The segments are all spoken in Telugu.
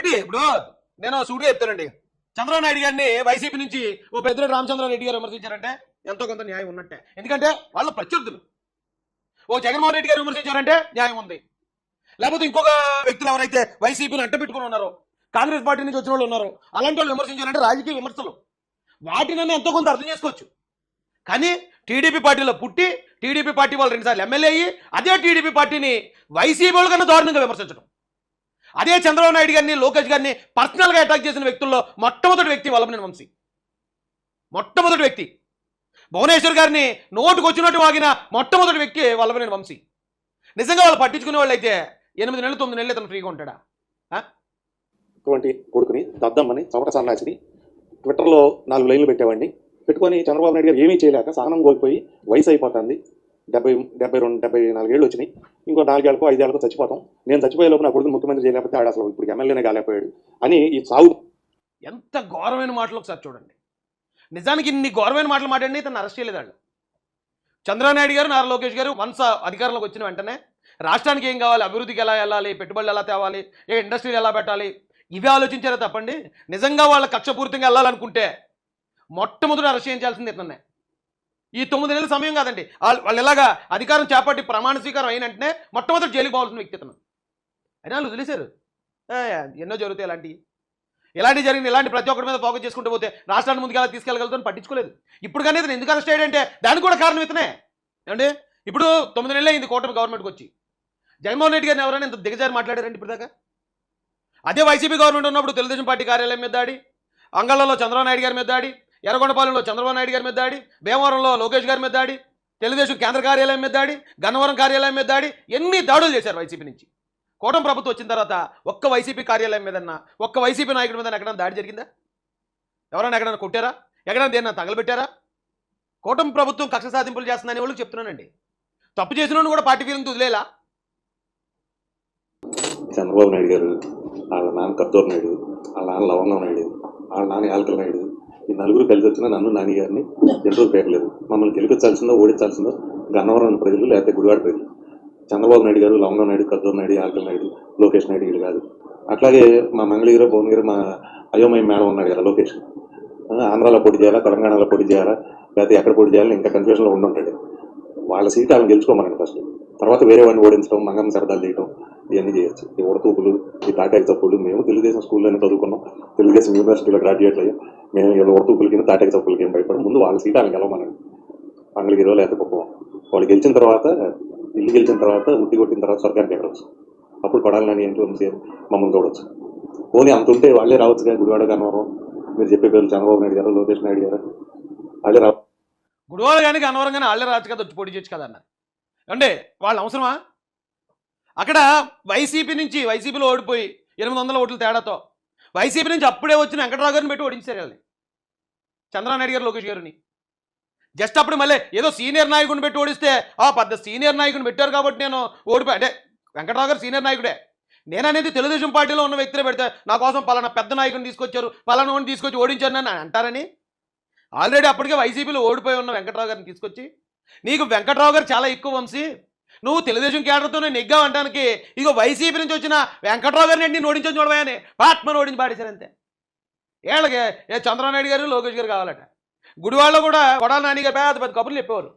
వ్యక్తి ఇప్పుడు నేను సూటిగా చెప్తానండి. చంద్రబాబు నాయుడు గారిని వైసీపీ నుంచి ఓ పెద్దిరెడ్డి రామచంద్రారెడ్డి గారు విమర్శించారంటే ఎంతో కొంత న్యాయం ఉన్నట్టే. ఎందుకంటే వాళ్ళ ప్రత్యర్థులు. ఓ జగన్మోహన్ రెడ్డి గారు విమర్శించారంటే న్యాయం ఉంది. లేకపోతే ఇంకొక వ్యక్తులు ఎవరైతే వైసీపీని అడ్డపెట్టుకుని ఉన్నారో, కాంగ్రెస్ పార్టీ నుంచి వచ్చిన వాళ్ళు ఉన్నారో, అలాంటి వాళ్ళు విమర్శించారంటే రాజకీయ విమర్శలు. వాటినన్నా ఎంతో కొంత అర్థం చేసుకోవచ్చు. కానీ టీడీపీ పార్టీలో పుట్టి టీడీపీ పార్టీ వాళ్ళు రెండుసార్లు ఎమ్మెల్యే అయ్యి అదే టీడీపీ పార్టీని వైసీపీ వాళ్ళ కన్నా దారుణంగా విమర్శించడం, అదే చంద్రబాబు నాయుడు గారిని లోకేష్ గారిని పర్సనల్గా అటాక్ చేసిన వ్యక్తుల్లో మొట్టమొదటి వ్యక్తి వల్లభనేని వంశీ. మొట్టమొదటి వ్యక్తి. భువనేశ్వర్ గారిని నోటుకు వచ్చినట్టు వాగిన మొట్టమొదటి వ్యక్తి వల్లభనేని వంశీ. నిజంగా వాళ్ళు పట్టించుకునే వాళ్ళు అయితే 8 నెలలు 9 నెలలు ఇతను ఫ్రీగా ఉంటాడా? అటువంటి కొడుకుని దద్దమ్మని చవట సన్నాసిని ట్విట్టర్లో 4 లైన్లు పెట్టేవాడిని. పెట్టుకొని చంద్రబాబు నాయుడు గారు ఏమీ చేయలేక సహనం కోల్పోయి వయసు అయిపోతుంది, 72 74 ఏళ్ళు వచ్చినాయి, ఇంకో 4 ఏళ్ళకో 5 ఏళ్ళకో చచ్చిపోతాం, నేను చచ్చిపోయే లోపు నా కొడుకు ముఖ్యమంత్రి చేయలేకపోతే ఆడు అసలు ఇప్పుడు ఎమ్మెల్యేనే కాలేకపోయాడు అని ఈ సాగు. ఎంత ఘోరమైన మాటలు ఒకసారి చూడండి. నిజానికి ఇన్ని ఘోరమైన మాటలు మాట్లాడి ఇతను అరెస్ట్ చేయలేదు వాళ్ళు. చంద్రబాబు నాయుడు గారు నారా లోకేష్ గారు వన్స్ అధికారంలోకి వచ్చిన వెంటనే రాష్ట్రానికి ఏం కావాలి, అభివృద్ధికి ఎలా వెళ్ళాలి, పెట్టుబడులు ఎలా తేవాలి, ఏ ఇండస్ట్రీలు ఎలా పెట్టాలి, ఇవే ఆలోచించారో తప్పండి. నిజంగా వాళ్ళ కక్షపూరితంగా వెళ్ళాలనుకుంటే మొట్టమొదటి అరెస్ట్ చేయించాల్సింది ఇతన్నే. ఈ 9 నెలల సమయం కాదండి, వాళ్ళు ఎలాగా అధికారం చేపట్టి ప్రమాణ స్వీకారం అయిన వెంటనే మొట్టమొదటి జైలుకి పోవాల్సిన వ్యక్తి ఇతను. అయినా వాళ్ళు వదిలేశారు. ఎన్నో జరుగుతాయి ఇలాంటివి జరిగింది. ఇలాంటి ప్రతి ఒక్కరి మీద ఫోకస్ చేసుకుంటూ పోతే రాష్ట్రాన్ని ముందుకు ఎలా తీసుకెళ్ళగలుగుతాను పట్టించుకోలేదు. ఇప్పుడు కానీ ఇతను ఎందుకు అరెస్ట్ అయ్యాడంటే దానికి కూడా కారణం ఇతనే. ఏమంటే ఇప్పుడు 9 నెలలు అయింది కూటమి గవర్నమెంట్కి వచ్చి. జగన్మోహన్ రెడ్డి గారిని ఎవరైనా ఇంత దిగజారి మాట్లాడారండి ఇప్పుడు దాకా? అదే వైసీపీ గవర్నమెంట్ ఉన్నప్పుడు తెలుగుదేశం పార్టీ కార్యాలయం మీద దాడి, అంగళ్ళలో చంద్రబాబు నాయుడు గారి మీద దాడి, ఎర్రగొండపాలెంలో చంద్రబాబు నాయుడు గారి మీద దాడి, భీమవరంలో లోకేష్ గారి మీద దాడి, తెలుగుదేశం కేంద్ర కార్యాలయం మీద దాడి, గన్నవరం కార్యాలయం మీద దాడి, ఎన్ని దాడులు చేశారు వైసీపీ నుంచి. కూటమి ప్రభుత్వం వచ్చిన తర్వాత ఒక్క వైసీపీ కార్యాలయం మీదన్నా, ఒక్క వైసీపీ నాయకుడి మీద ఎక్కడైనా దాడి జరిగిందా? ఎవరైనా ఎక్కడైనా కొట్టారా? ఎక్కడైనా దేన్న తగలబెట్టారా? కూటమి ప్రభుత్వం కక్ష సాధింపులు చేస్తుందని వాళ్ళకి చెప్తున్నానండి. తప్పు చేసిన కూడా పార్టీ ఫీలింగ్ వదిలేలా? చంద్రబాబు నాయుడు గారు, వాళ్ళ నాన్న కత్తూరు నాయుడు, వాళ్ళ నాన్న లవంగం నాయుడు, వాళ్ళ నాన్న యాలకల నాయుడు, ఈ నలుగురు కలిసి వచ్చిన నన్ను నాని గారిని ఎంతో పేర్లేదు. మమ్మల్ని గెలిపించాల్సిందో ఓడించాల్సిందో గన్నవరం ప్రజలు లేకపోతే గుడివాడ ప్రజలు. చంద్రబాబు నాయుడు గారు, లవంగం నాయుడు, కత్తూరు నాయుడు, యాలకల నాయుడు, లోకేష్ నాయుడు వీళ్ళు కాదు. అట్లాగే మా మంగళగిరి భువనగిరి మా అయోమయ మేడం ఉన్నాడు కదా లోకేష్, ఆంధ్రాలో పోటీ చేయాలా, తెలంగాణలో పోటీ చేయాలా, లేకపోతే ఎక్కడ పోటీ చేయాలని ఇంకా కన్ఫ్యూజన్లో ఉండుంటాడు. వాళ్ళ సీట్ వాళ్ళని గెలుచుకోమనండి ఫస్ట్, తర్వాత వేరే వాడిని ఓడించడం, మంగమ్మ సరదాలు చేయడం, ఇవన్నీ చేయొచ్చు. ఈ ఉడతూపులు, ఈ తాటాకి చప్పులు. మేము తెలుగుదేశం స్కూల్లోనే చదువుకున్నాం, తెలుగుదేశం యూనివర్సిటీలో గ్రాడ్యుయేట్ అయ్యాం. మేము ఇలా ఉడతూపులకి తాటాకి చప్పులకి ఏం భయపడం. ముందు వాళ్ళ సీట్ వాళ్ళని గెలవమనండి. మంగళగిరిలో లేకపోతే గొప్ప వాళ్ళు గెలిచిన తర్వాత, ఇల్లు గెలిచిన తర్వాత, ఉట్టి కొట్టిన తర్వాత స్వర్గానికి ఎక్కడవచ్చు. అప్పుడు కొడాలని ఏంటి వంశీ మమ్మల్ని చూడవచ్చు. పోనీ అంత ఉంటే వాళ్ళే రావచ్చుగా. గుడివాడ గన్నవరం మీరు చెప్పే పేరు చంద్రబాబు నాయుడు గారు, లోకేష్ నాయుడు గారు వాళ్ళే రావచ్చు. గుడివాడ కానీ గన్నవరం కానీ వాళ్ళే రావచ్చు కదా, వచ్చి పోటీ చేయొచ్చు కదా అన్నారు. అంటే వాళ్ళు అవసరమా? అక్కడ వైసీపీలో ఓడిపోయి 800 ఓట్ల తేడాతో వైసీపీ నుంచి అప్పుడే వచ్చిన వెంకటరావు గారిని పెట్టి ఓడించారు వాళ్ళని, చంద్రబాబు నాయుడు గారు, లోకేష్ గారిని. జస్ట్ అప్పుడు మళ్ళీ ఏదో సీనియర్ నాయకుడిని పెట్టి ఓడిస్తే పెద్ద సీనియర్ నాయకుడిని పెట్టారు కాబట్టి నేను ఓడిపోయా అంటే వెంకటరావు గారు సీనియర్ నాయకుడే. నేను అనేది తెలుగుదేశం పార్టీలో ఉన్న వ్యక్తులే పెడితే నా కోసం పలానా పెద్ద నాయకుడిని తీసుకొచ్చారు, పలానా వాడిని తీసుకొచ్చి ఓడించారు అని అంటారని. ఆల్రెడీ అప్పటికే వైసీపీలో ఓడిపోయి ఉన్న వెంకటరావు గారిని తీసుకొచ్చి నీకు వెంకటరావు గారు చాలా ఎక్కువ వంశీ, నువ్వు తెలుగుదేశం కేడర్తోనే నెగ్గా అంటానికి ఇగో వైసీపీ నుంచి వచ్చిన వెంకటరావు గారిని నేను ఓడించని చూడవని పాట్మని ఓడించి పాడేశారు అంతే. ఏళ్ళకి చంద్రబాబు నాయుడు గారు, లోకేష్ గారు కావాలట. గుడివాడలో కూడా కొడాల నాని గారు పెద్ద కబుర్లు చెప్పేవారు.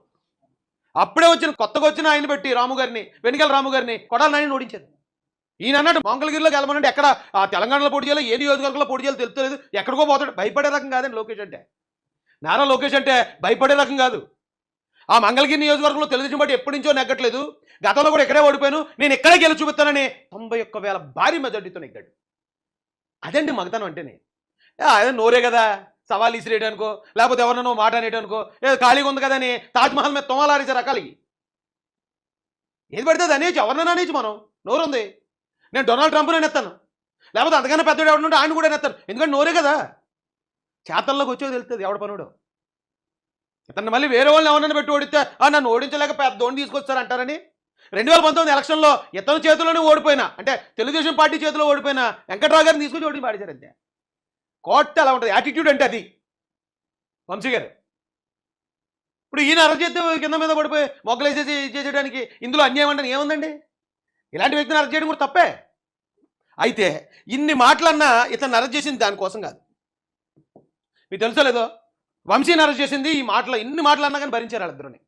అప్పుడే కొత్తగా వచ్చిన ఆయన పెట్టి రాము గారిని, వెనుకల రాము గారిని, కొడాల నాని ఓడించారు. ఈయన అన్నట్టు మంగళగిరిలోకి వెళ్ళమనంటే ఎక్కడ తెలంగాణలో పోటీ చేయాలి, ఏ నియోజకవర్గంలో పోటీ చేయాలో తెలుస్తలేదు, ఎక్కడికో పోతాడు. భయపడే రకం కాదండి లోకేష్ అంటే. నారా లోకేష్ అంటే భయపడే రకం కాదు. ఆ మంగళగిరి నియోజకవర్గంలో తెలుగుదేశం పార్టీ ఎప్పటి నుంచో నెగ్గట్లేదు, గతంలో కూడా ఇక్కడే ఓడిపోయాను, నేను ఇక్కడే గెలిచి చూపిస్తానని 91,000 భారీ మెజార్టీతో నెగ్గాడు. అదండి మగతనం అంటేనే. అదే నోరే కదా సవాల్ ఇసిరేయడానికో, లేకపోతే ఎవరినో మాట అనేయడానికో, ఏదో ఖాళీగా ఉంది కదా అని తాజ్మహల్ మీద తొమలారేసే రకాలకి ఏది పడితే అది అనేసి ఎవరినైనా అనేసి మనం నోరు ఉంది. నేను డొనాల్డ్ ట్రంప్ నేను ఎత్తాను, లేకపోతే అంతకన్నా పెద్దోడు ఎవడుంటే ఆయన కూడా ఎత్తాను. ఎందుకంటే నోరే కదా, చేతల్లోకి వచ్చేది తెలుస్తుంది ఎవడ పనుడు. ఇతను మళ్ళీ వేరే వాళ్ళని ఎవరైనా పెట్టి ఓడితే నన్ను ఓడించలేక పెద్దోడిని తీసుకొస్తారంటారని. 2019 ఎలక్షన్లో ఇతను చేతిలోనే ఓడిపోయినా, అంటే తెలుగుదేశం పార్టీ చేతిలో ఓడిపోయినా వెంకటరావు గారిని తీసుకొచ్చి ఓడి పాడేశారు అంతే. కోర్టు అలా ఉంటుంది, యాటిట్యూడ్ అంటే అది వంశీ గారు. ఇప్పుడు ఈయన అరెస్ట్ చేస్తే కింద మీద పడిపోయి మొగ్గలేసేసి చేసేయడానికి ఇందులో అన్యాయం అంటే ఏముందండి? ఇలాంటి వ్యక్తిని అరెస్ట్ చేయడం కూడా తప్పే. అయితే ఇన్ని మాటలన్నా ఇతను అరెస్ట్ చేసింది దానికోసం కాదు. మీకు తెలుసో లేదో, వంశీని అరెస్ట్ చేసింది ఈ మాటలు, ఇన్ని మాటలు అన్నా కానీ భరించారు వాళ్ళిద్దరుని.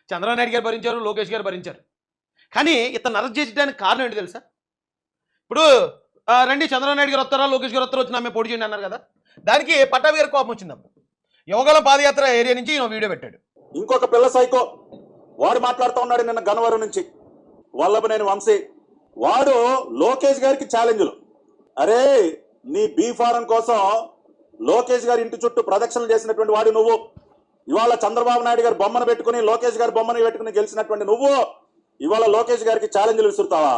చంద్రబాబు నాయుడు గారు భరించారు, లోకేష్ గారు భరించారు. కానీ ఇతను అరెస్ట్ చేసేయడానికి కారణం ఏంటి తెలుసా? ఇప్పుడు రండి చంద్రబాబు నాయుడు గారు వస్తారా, లోకేష్ గారు వస్తారా, వచ్చి నమ్మే పోటీ చేయండి అన్నారు కదా. దానికి పట్టాభి గారి కోపం వచ్చింది. అప్పుడు యువగల పాదయాత్ర ఏరియా నుంచి ఈయన వీడియో పెట్టాడు. ఇంకొక పిల్ల సైకో వాడు మాట్లాడుతూ ఉన్నాడు నిన్న గన్నవరం నుంచి, వల్లభనేని వంశీ. వాడు లోకేష్ గారికి ఛాలెంజ్లు. అరే నీ బీ ఫారం కోసం లోకేష్ గారి ఇంటి చుట్టూ ప్రదక్షిణలు చేసినటువంటి వాడు నువ్వు. ఇవాళ చంద్రబాబు నాయుడు గారి బొమ్మను పెట్టుకుని, లోకేష్ గారి బొమ్మను పెట్టుకుని గెలిచినటువంటి నువ్వు ఇవాళ లోకేష్ గారికి ఛాలెంజ్లు విసురుతావా?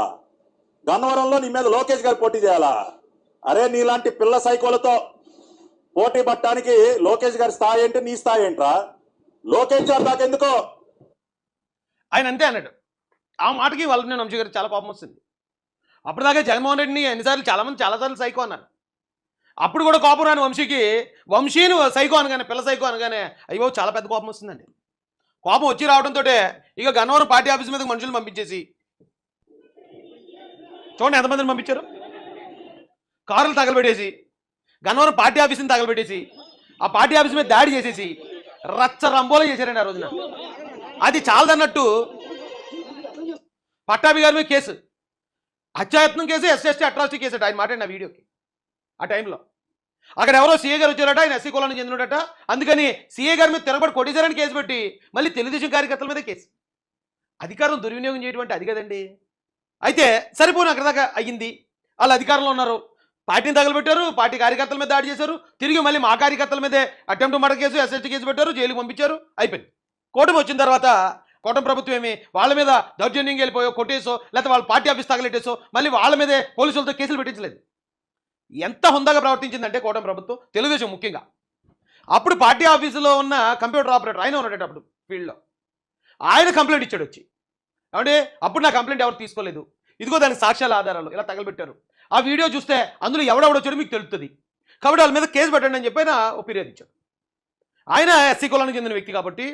గన్నవరంలో నీ మీద లోకేష్ గారు పోటీ చేయాలా? అరే నీలాంటి పిల్ల సైకోలతో పోటీ పట్టడానికి లోకేష్ గారి స్థాయి ఏంటి, నీ స్థాయి ఏంట్రా? లోకేష్ గారు దాకెందుకో. ఆయన అంతే అన్నాడు. ఆ మాటకి వల్లభనేని వంశీ గారికి చాలా కోపం వస్తుంది. అప్పటిదాకా జగన్మోహన్ రెడ్డిని ఎన్నిసార్లు చాలాసార్లు సైకో అన్నారు. అప్పుడు కూడా కోపం రాని వంశీని సైకో అనగానే, పిల్ల సైకో అనగానే అయ్యో చాలా పెద్ద కోపం వస్తుందండి. కోపం వచ్చి రావడంతో ఇక గన్నవరం పార్టీ ఆఫీస్ మీదకి మనుషులు పంపించేసి, చూడండి ఎంతమందిని పంపించారు, కారులు తగలబెట్టేసి, గన్నవరం పార్టీ ఆఫీస్ని తగలబెట్టేసి, ఆ పార్టీ ఆఫీస్ మీద దాడి చేసేసి రచ్చ రంబోలో చేశారండి ఆ రోజున. అది చాలదన్నట్టు పట్టాభి గారి మీద కేసు, హత్యాయత్నం కేసు, ఎస్ఎస్టీ అట్రాసిటీ కేసు ఆయన మాట్లాడిన వీడియోకి. ఆ టైంలో అక్కడ ఎవరో సీఏ గారు వచ్చారట, ఆయన ఎస్సీ కులానికి చెందినట. అందుకని సీఏ గారి మీద తిరగబడి కొట్టేశారని కేసు పెట్టి మళ్ళీ తెలుగుదేశం కార్యకర్తల మీద కేసు. అధికారం దుర్వినియోగం చేయడం అది కదండి. అయితే సరిపోను అక్కడ దాకా అయ్యింది. వాళ్ళు అధికారంలో ఉన్నారు, పార్టీని తగలబెట్టారు, పార్టీ కార్యకర్తల మీద దాడి చేశారు, తిరిగి మళ్ళీ మా కార్యకర్తల మీదే attempt murder case, SST case పెట్టారు, జైలుకి పంపించారు, అయిపోయింది. కూటమి వచ్చిన తర్వాత కూటమి ప్రభుత్వం ఏమి వాళ్ళ మీద దౌర్జన్యంగా వెళ్ళిపోయో, కొట్టేసో, లేకపోతే వాళ్ళ పార్టీ ఆఫీస్ తగలెట్టేసో మళ్ళీ వాళ్ళ మీదే పోలీసులతో కేసులు పెట్టించలేదు. ఎంత హుందాగా ప్రవర్తించిందంటే కూటమి ప్రభుత్వం, తెలుగుదేశం ముఖ్యంగా. అప్పుడు పార్టీ ఆఫీసులో ఉన్న కంప్యూటర్ ఆపరేటర్ ఆయన ఉన్నాడు అప్పుడు ఫీల్డ్లో, ఆయన కంప్లైంట్ ఇచ్చాడు వచ్చి, అంటే అప్పుడు నా కంప్లైంట్ ఎవరు తీసుకోలేదు, ఇదిగో దానికి సాక్ష్యాల ఆధారాలు ఇలా తగలబెట్టారు, ఆ వీడియో చూస్తే అందులో ఎవడెవడొచ్చాడో మీకు తెలుస్తుంది, కాబట్టి వాళ్ళ మీద కేసు పెట్టండి అని చెప్పి ఆయన ఫిర్యాదు ఇచ్చాడు. ఆయన ఎస్సీ కులానికి చెందిన వ్యక్తి కాబట్టి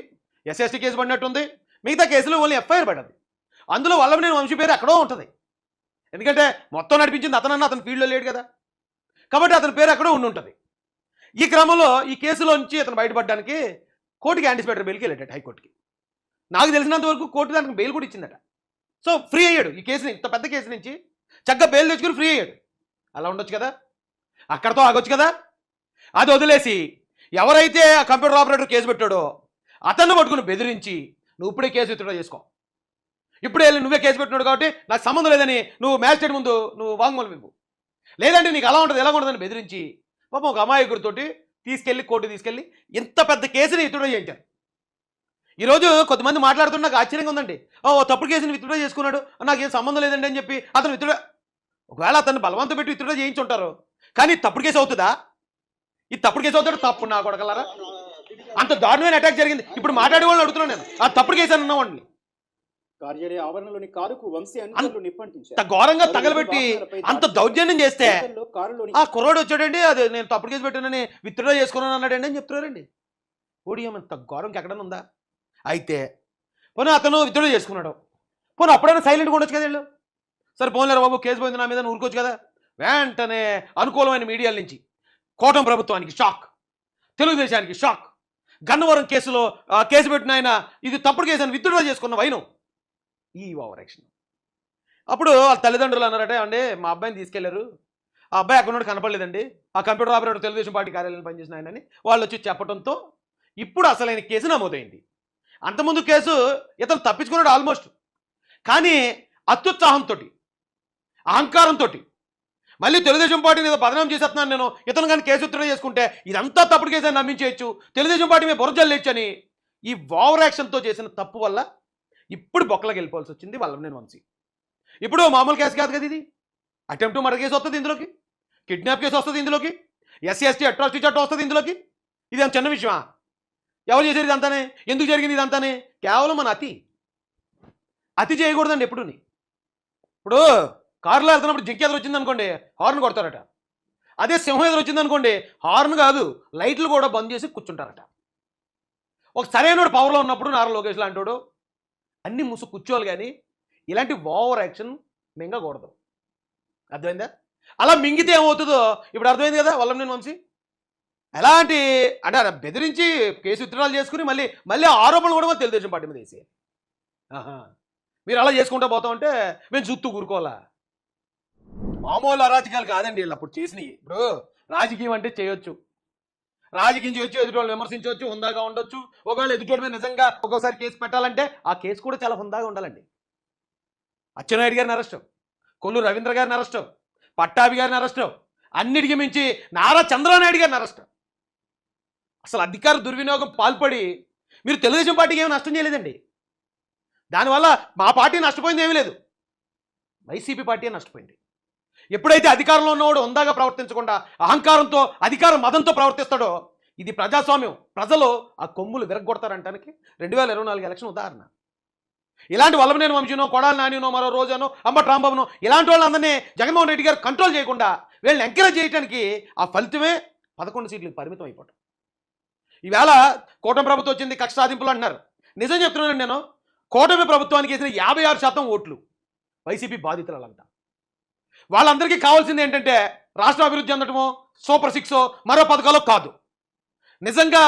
ఎస్ఎస్టీ కేసు పడినట్టుంది, మిగతా కేసులో ఓన్లీ ఎఫ్ఐఆర్ పడ్డది. అందులో వల్లభనేని వంశీ పేరు ఎక్కడో ఉంటుంది, ఎందుకంటే మొత్తం నడిపించింది అతనన్నా, అతను ఫీల్డ్లో లేడు కదా, కాబట్టి అతని పేరు ఎక్కడో ఉండి ఉంటుంది. ఈ క్రమంలో ఈ కేసులో నుంచి అతను బయటపడడానికి కోర్టుకి యాంటిసిపేటరీ బెయిల్కి వెళ్ళాడు, హైకోర్టుకి. నాకు తెలిసినంత వరకు కోర్టు దానికి బెయిల్ కూడా ఇచ్చిందట. సో ఫ్రీ అయ్యాడు. ఈ కేసుని, ఇంత పెద్ద కేసు నుంచి చక్కగా బెయిల్ తెచ్చుకుని ఫ్రీ అయ్యాడు. అలా ఉండొచ్చు కదా, అక్కడతో ఆగొచ్చు కదా. అది వదిలేసి ఎవరైతే ఆ కంప్యూటర్ ఆపరేటర్ కేసు పెట్టాడో అతన్ని పట్టుకుని బెదిరించి, నువ్వు ఇప్పుడే కేసు విత్డ్రా చేసుకో, ఇప్పుడే వెళ్ళి నువ్వే కేసు పెట్టినాడు కాబట్టి నాకు సంబంధం లేదని నువ్వు మ్యాజిస్ట్రేట్ ముందు నువ్వు వాంగ్మూలం ఇవ్వు, లేదంటే నీకు అలా ఉంటుంది ఎలా ఉంటుందని బెదిరించి పాపం ఒక అమాయకుడితోటి తీసుకెళ్ళి కోర్టు తీసుకెళ్ళి ఇంత పెద్ద కేసుని విత్డ్రా చేయించారు. ఈరోజు కొంతమంది మాట్లాడుతున్న నాకు ఆశ్చర్యంగా ఉందండి. ఓ తప్పుడు కేసుని విత్డ్రా చేసుకున్నాడు, నాకేం సంబంధం లేదండి అని చెప్పి అతను విత్డ్రా, ఒకవేళ అతన్ని బలవంతం పెట్టి విత్డ్రా చేయించుంటారు, కానీ తప్పుడు కేసు అవుతుందా? ఈ తప్పుడు కేసు అవుతాడు, తప్పుడు నా కొడగలరా, అంత దారుణమైన అటాక్ జరిగింది. ఇప్పుడు మాట్లాడే వాళ్ళని అడుగుతున్నాను నేను, ఆ తప్పుడు కేసు అని ఉన్నవాడిని కార్యాలయ ఆవరణలోని కారుకు వంశీ అనుచరులు నిప్పంటించారు. అంత ఘోరంగా తగలబెట్టి అంత దౌర్జన్యం చేస్తే కారులోని ఆ కుర్రోడు వచ్చాడండి, అది నేను తప్పుడు కేసు పెట్టానని విత్డ్రా చేసుకున్నాను అన్నాడండి అని చెప్తున్నారండి. ఓడియం అంత ఘోరంకి ఎక్కడన్నా ఉందా? అయితే పోనీ అతను విత్డ్రా చేసుకున్నాడు, పోనీ అప్పుడైనా సైలెంట్గా ఉండొచ్చు కదా వీళ్ళు. సరే పోన్లేరు బాబు, కేసు పోయింది నా మీద ఊరుకోవచ్చు కదా. వెంటనే అనుకూలమైన మీడియాల నుంచి కూటమి ప్రభుత్వానికి షాక్, తెలుగుదేశానికి షాక్. గన్నవరం కేసులో కేసు పెట్టిన ఆయన ఇది తప్పుడు కేసు అని విత్డ్రా చేసుకున్న వైనం ఈ ఓవర్ యాక్షన్. అప్పుడు వాళ్ళ తల్లిదండ్రులు అన్నారట, అండి మా అబ్బాయిని తీసుకెళ్లారు, ఆ అబ్బాయి అక్కడ కనపడలేదండి, ఆ కంప్యూటర్ ఆపరేటర్ తెలుగుదేశం పార్టీ కార్యాలయం పనిచేసిన ఆయనని వాళ్ళు వచ్చి చెప్పడంతో ఇప్పుడు అసలైన కేసు నమోదైంది. అంతకుముందు కేసు ఇతను తప్పించుకున్నాడు ఆల్మోస్ట్, కానీ అత్యుత్సాహంతో, అహంకారంతో మళ్ళీ తెలుగుదేశం పార్టీని ఏదో బదనాం చేసేస్తున్నాను నేను, ఇతను కానీ కేసు విత్డ్రా చేసుకుంటే ఇదంతా తప్పుడు కేసు అని నమ్మించేయచ్చు, తెలుగుదేశం పార్టీ మీద బురజల్లేచ్చు అని ఈ ఓవర్ యాక్షన్తో చేసిన తప్పు వల్ల ఇప్పుడు బొక్కలకు వెళ్ళిపోవాల్సి వచ్చింది వల్లభనేని వంశీ. ఇప్పుడు మామూలు కేసు కాదు కదా ఇది, అటెంప్ట్ మర్డర్ కేసు వస్తుంది ఇందులోకి, కిడ్నాప్ కేసు వస్తుంది ఇందులోకి, ఎస్సీ ఎస్టీ అట్రాసిటీ చట్టం వస్తుంది ఇందులోకి. ఇది ఏం చిన్న విషయమా? ఎవరు చేసేది ఇదంతానే? ఎందుకు జరిగింది ఇదంతానే? కేవలం మన అతి చేయకూడదండి ఎప్పుడు. ఇప్పుడు కారులో వెళ్తున్నప్పుడు జింక్ ఎదురు వచ్చింది అనుకోండి, హార్న్ కొడతారట. అదే సింహం ఎదురు వచ్చింది అనుకోండి, హార్న్ కాదు లైట్లు కూడా బంద్ చేసి కూర్చుంటారట. ఒక సరైన పవర్లో ఉన్నప్పుడు నారా లోకేష్ లాంటి అన్ని కూర్చోవాలి, కానీ ఇలాంటి ఓవర్ యాక్షన్ మింగకూడదు. అర్థమైందా? అలా మింగితే ఏమవుతుందో ఇప్పుడు అర్థమైంది కదా వల్లంనేని వంశీ. ఎలాంటి అంటే ఆయన బెదిరించి కేసు విత్డ్రాల్ చేసుకుని మళ్ళీ మళ్ళీ ఆరోపణలు కూడా తెలుగుదేశం పార్టీ మీద వేసి మీరు అలా చేసుకుంటూ పోతా ఉంటే మేము చుట్టూ కూరుకోవాలా. మామూలు అరాచకాలు కాదండి వీళ్ళు అప్పుడు చేసినవి. ఇప్పుడు రాజకీయం అంటే చేయొచ్చు, రాజకీయం చేయొచ్చు, ఎదుటి విమర్శించవచ్చు, హుందాగా ఉండొచ్చు. ఒకవేళ ఎదుటి మీద నిజంగా ఒక్కొక్కసారి కేసు పెట్టాలంటే ఆ కేసు కూడా చాలా హుందాగా ఉండాలండి. అచ్చెన్నాయుడు గారిని అరెస్ట్, కొల్లు రవీంద్ర గారిని అరెస్ట్, పట్టాభి గారిని అరెస్ట్, అన్నిటికీ మించి నారా చంద్రబాబు గారిని అరెస్ట్. అసలు అధికార దుర్వినియోగం పాల్పడి మీరు తెలుగుదేశం పార్టీకి ఏమి నష్టం చేయలేదండి. దానివల్ల మా పార్టీ నష్టపోయింది ఏమీ లేదు, వైసీపీ పార్టీ నష్టపోయింది. ఎప్పుడైతే అధికారంలో ఉన్నవాడు హుందాగా ప్రవర్తించకుండా అహంకారంతో అధికార మదంతో ప్రవర్తిస్తాడో ఇది ప్రజాస్వామ్యం. ప్రజలు ఆ కొమ్ములు విరగొడతారంటానికి 2024 ఎలక్షన్ ఉదాహరణ. ఇలాంటి వల్లభనేని వంశీనో, కొడాలి నానినో, మరో రోజానో, అంబటి రాంబాబునో ఇలాంటి వాళ్ళందరినీ జగన్మోహన్ రెడ్డి గారు కంట్రోల్ చేయకుండా వీళ్ళని ఎంకరేజ్ చేయడానికి ఆ ఫలితమే 11 సీట్లకు పరిమితం అయిపోవటం. ఈవేళ కూటమి ప్రభుత్వం వచ్చింది, కక్ష సాధింపులు అంటున్నారు. నిజం చెప్తున్నానండి నేను, కూటమి ప్రభుత్వానికి వేసిన 56% ఓట్లు వైసీపీ బాధితులంతా. వాళ్ళందరికీ కావాల్సింది ఏంటంటే రాష్ట్ర అభివృద్ధి చెందటమో, సూపర్ 6 మరో పథకాలు కాదు. నిజంగా